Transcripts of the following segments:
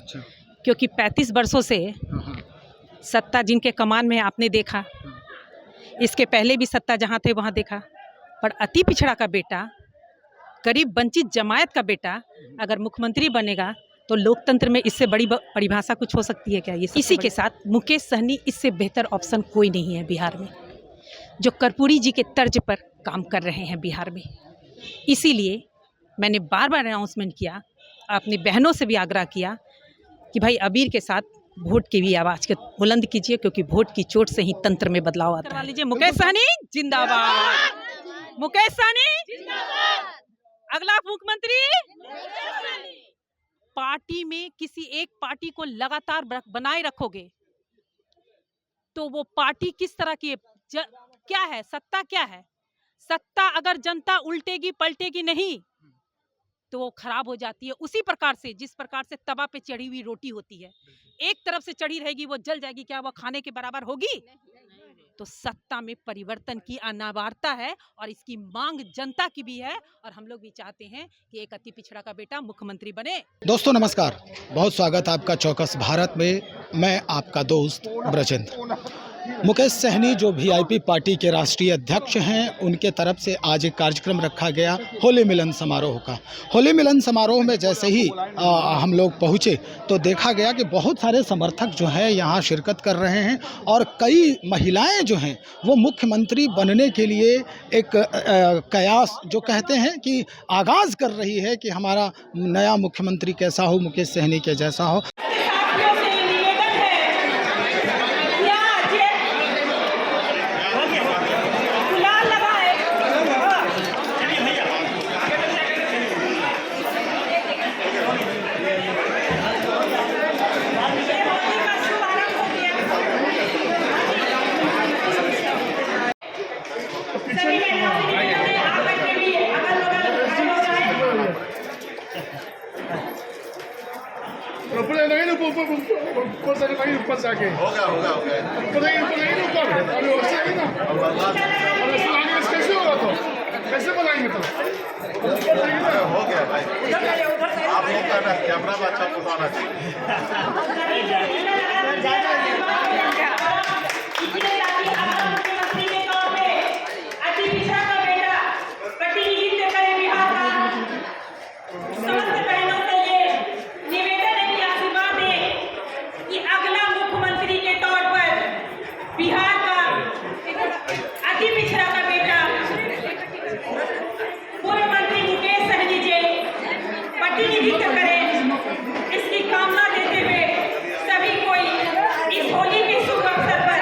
अच्छा। क्योंकि 35 वर्षों से सत्ता जिनके कमान में आपने देखा, इसके पहले भी सत्ता जहाँ थे वहाँ देखा, पर अति पिछड़ा का बेटा, गरीब वंचित जमायत का बेटा अगर मुख्यमंत्री बनेगा तो लोकतंत्र में इससे बड़ी परिभाषा कुछ हो सकती है क्या? ये इसी के साथ मुकेश सहनी इससे बेहतर ऑप्शन कोई नहीं है बिहार में, जो कर्पूरी जी के तर्ज पर काम कर रहे हैं बिहार में। इसीलिए मैंने बार बार अनाउंसमेंट किया, अपनी बहनों से भी आग्रह किया कि भाई अबीर के साथ वोट की भी आवाज़ के बुलंद कीजिए, क्योंकि वोट की चोट से ही तंत्र में बदलाव आता है। लीजिए मुकेश सहनी जिंदाबाद, मुकेश सहनी जिंदाबाद, अगला मुख्यमंत्री। पार्टी में किसी एक पार्टी को लगातार बनाए रखोगे तो वो पार्टी किस तरह की क्या है? सत्ता क्या है? सत्ता अगर जनता उल्टेगी पलटेगी नहीं तो वो खराब हो जाती है। उसी प्रकार से जिस प्रकार से तवा पे चढ़ी हुई रोटी होती है, एक तरफ से चढ़ी रहेगी वो जल जाएगी, क्या वो खाने के बराबर होगी? तो सत्ता में परिवर्तन की अनिवार्यता है और इसकी मांग जनता की भी है, और हम लोग भी चाहते हैं कि एक अति पिछड़ा का बेटा मुख्यमंत्री बने। दोस्तों नमस्कार, बहुत स्वागत आपका चौकस भारत में। मैं आपका दोस्त ब्रजेंद्र। मुकेश सहनी जो वीआईपी पार्टी के राष्ट्रीय अध्यक्ष हैं, उनके तरफ से आज एक कार्यक्रम रखा गया होली मिलन समारोह का। होली मिलन समारोह में जैसे ही हम लोग पहुँचे तो देखा गया कि बहुत सारे समर्थक जो हैं यहाँ शिरकत कर रहे हैं, और कई महिलाएं जो हैं वो मुख्यमंत्री बनने के लिए एक कयास जो कहते हैं कि आगाज़ कर रही है कि हमारा नया मुख्यमंत्री कैसा हो, मुकेश सहनी के जैसा हो। ऊपर से नहीं, ऊपर से आके होगा ऊपर अभी वैसे ही ना, और ऐसे आगे कैसे होगा? तो कैसे बनाएंगे? तो हो गया भाई, आप लोग का कैमरा में अच्छा फुटाना बिहार का अति पिछड़ा का बेटा पूर्व मंत्री मुकेश सहनी जी प्रतिनिधित्व करें, इसकी कामना देते हुए सभी कोई इस होली के शुभ अवसर पर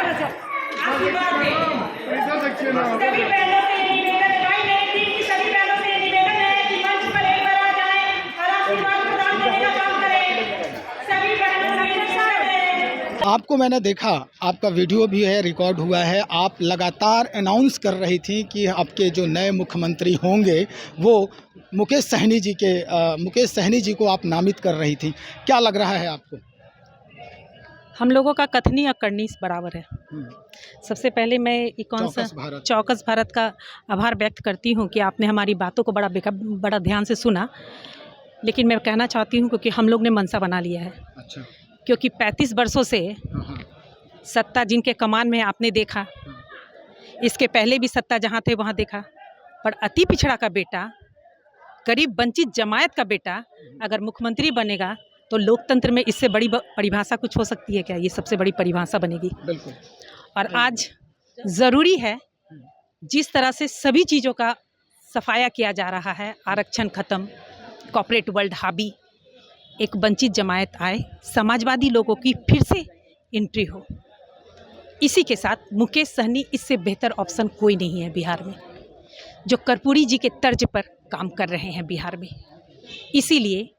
आशीर्वाद दें। सभी बहनों से निवेदन है, भाई मेरी टीम की सभी बहनों से निवेदन है कि मंच पर एक बार आ जाएं और आशीर्वाद प्रदान करने का काम करें। सभी बहनों से आपको मैंने देखा, आपका वीडियो भी है, रिकॉर्ड हुआ है, आप लगातार अनाउंस कर रही थी कि आपके जो नए मुख्यमंत्री होंगे वो मुकेश सहनी जी को आप नामित कर रही थी। क्या लग रहा है आपको? हम लोगों का कथनी और करनी बराबर है। सबसे पहले मैं चौकस भारत का आभार व्यक्त करती हूँ कि आपने हमारी बातों को बड़ा ध्यान से सुना, लेकिन मैं कहना चाहती हूँ क्योंकि हम लोग ने मनसा बना लिया है। अच्छा। क्योंकि 35 वर्षों से सत्ता जिनके कमान में आपने देखा, इसके पहले भी सत्ता जहाँ थे वहाँ देखा, पर अति पिछड़ा का बेटा, गरीब वंचित जमायत का बेटा अगर मुख्यमंत्री बनेगा तो लोकतंत्र में इससे बड़ी परिभाषा कुछ हो सकती है क्या? ये सबसे बड़ी परिभाषा बनेगी। बिल्कुल। और आज ज़रूरी है, जिस तरह से सभी चीज़ों का सफाया किया जा रहा है, आरक्षण खत्म, कॉर्पोरेट वर्ल्ड हावी, एक वंचित जमायत आए, समाजवादी लोगों की फिर से एंट्री हो। इसी के साथ मुकेश सहनी इससे बेहतर ऑप्शन कोई नहीं है बिहार में, जो कर्पूरी जी के तर्ज पर काम कर रहे हैं बिहार में। इसीलिए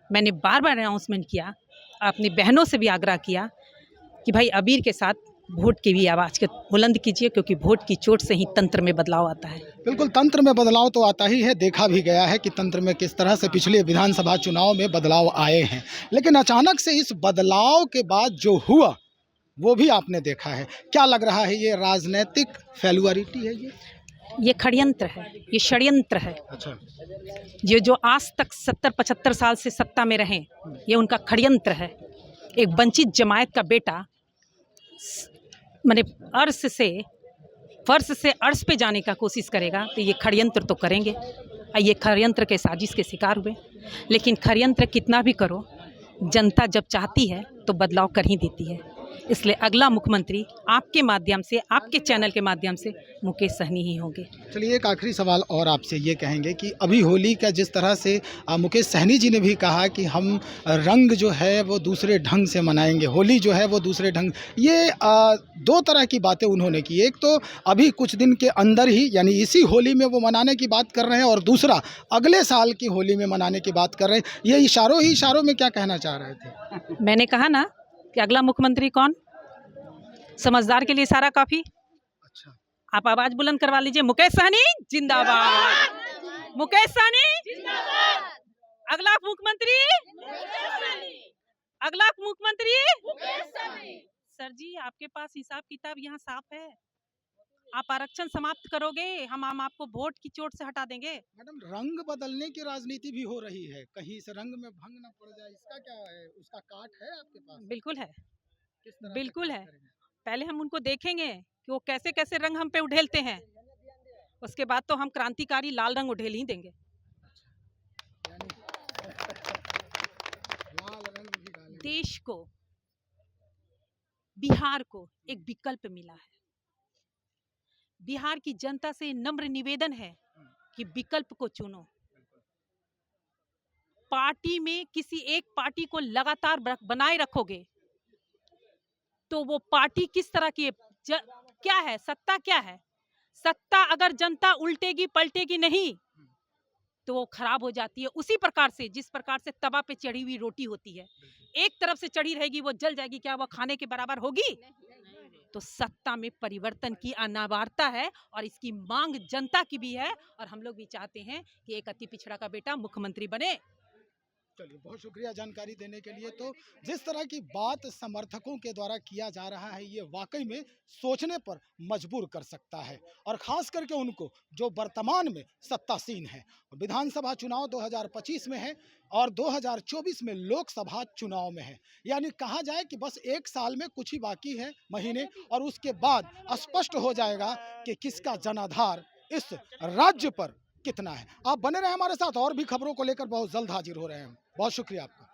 मैंने बार बार अनाउंसमेंट किया, अपनी बहनों से भी आग्रह किया कि भाई अबीर के साथ वोट की भी आवाज़ के बुलंद कीजिए, क्योंकि वोट की चोट से ही तंत्र में बदलाव आता है। बिल्कुल, तंत्र में बदलाव तो आता ही है, देखा भी गया है कि तंत्र में किस तरह से पिछले विधानसभा चुनाव में बदलाव आए हैं, लेकिन अचानक से इस बदलाव के बाद जो हुआ वो भी आपने देखा है। क्या लग रहा है, ये राजनीतिक फेल्युअरिटी है? ये ये षड्यंत्र है, ये षड्यंत्र है। अच्छा, ये जो आज तक 70-75 साल से सत्ता में रहे, ये उनका षड्यंत्र है। एक वंचित जमात का बेटा माने फर्श से अर्श पे जाने का कोशिश करेगा तो ये षड्यंत्र तो करेंगे, और ये षड्यंत्र के साजिश के शिकार हुए। लेकिन षड्यंत्र कितना भी करो, जनता जब चाहती है तो बदलाव कर ही देती है। इसलिए अगला मुख्यमंत्री आपके माध्यम से, आपके चैनल के माध्यम से मुकेश सहनी ही होंगे। चलिए एक आखिरी सवाल और आपसे ये कहेंगे कि अभी होली का जिस तरह से मुकेश सहनी जी ने भी कहा कि हम रंग जो है वो दूसरे ढंग से मनाएंगे, होली जो है वो दूसरे ढंग, ये दो तरह की बातें उन्होंने की। एक तो अभी कुछ दिन के अंदर ही यानी इसी होली में वो मनाने की बात कर रहे हैं, और दूसरा अगले साल की होली में मनाने की बात कर रहे हैं। ये इशारों में क्या कहना चाह रहे थे? मैंने कहा ना कि अगला मुख्यमंत्री कौन, समझदार के लिए इशारा काफी। अच्छा, आप आवाज बुलंद करवा लीजिए, मुकेश सहनी जिंदाबाद, मुकेश सहनी जिंदाबाद, अगला मुख्यमंत्री, अगला मुख्यमंत्री। सर जी, आपके पास हिसाब किताब यहाँ साफ है। आप आरक्षण समाप्त करोगे, हम आपको वोट की चोट से हटा देंगे। मैडम रंग बदलने की राजनीति भी हो रही है, कहीं से रंग में भंग न पड़ जाए, इसका क्या है, उसका काट है आपके पास? बिल्कुल है, किस तरह से बिल्कुल काट है। करेंगे? पहले हम उनको देखेंगे कि वो कैसे कैसे रंग हम पे उड़ेलते हैं, उसके बाद तो हम क्रांतिकारी लाल रंग उड़ेल ही देंगे। यानी लाल रंग भी डालेंगे। देश को, बिहार को एक विकल्प मिला है। बिहार की जनता से नम्र निवेदन है कि विकल्प को चुनो। पार्टी में किसी एक पार्टी को लगातार बनाए रखोगे तो वो पार्टी किस तरह की है, क्या है, सत्ता क्या है। सत्ता अगर जनता उल्टेगी पलटेगी नहीं तो वो खराब हो जाती है। उसी प्रकार से जिस प्रकार से तवा पे चढ़ी हुई रोटी होती है, एक तरफ से चढ़ी रहेगी वो जल जाएगी, क्या वो खाने के बराबर होगी? तो सत्ता में परिवर्तन की अनिवार्यता है और इसकी मांग जनता की भी है, और हम लोग भी चाहते हैं कि एक अति पिछड़ा का बेटा मुख्यमंत्री बने। चलिए, बहुत शुक्रिया जानकारी देने के लिए। तो जिस तरह की बात समर्थकों के द्वारा किया जा रहा है, ये वाकई में सोचने पर मजबूर कर सकता है, और खास करके उनको जो वर्तमान में सत्तासीन है। विधानसभा चुनाव 2025 में है और 2024 में लोकसभा चुनाव में है, यानी कहा जाए कि बस एक साल में कुछ ही बाकी है महीने, और उसके बाद स्पष्ट हो जाएगा कि किसका जनाधार इस राज्य पर कितना है। आप बने रहे हमारे साथ, और भी खबरों को लेकर बहुत जल्द हाजिर हो रहे हैं। बहुत शुक्रिया आपका।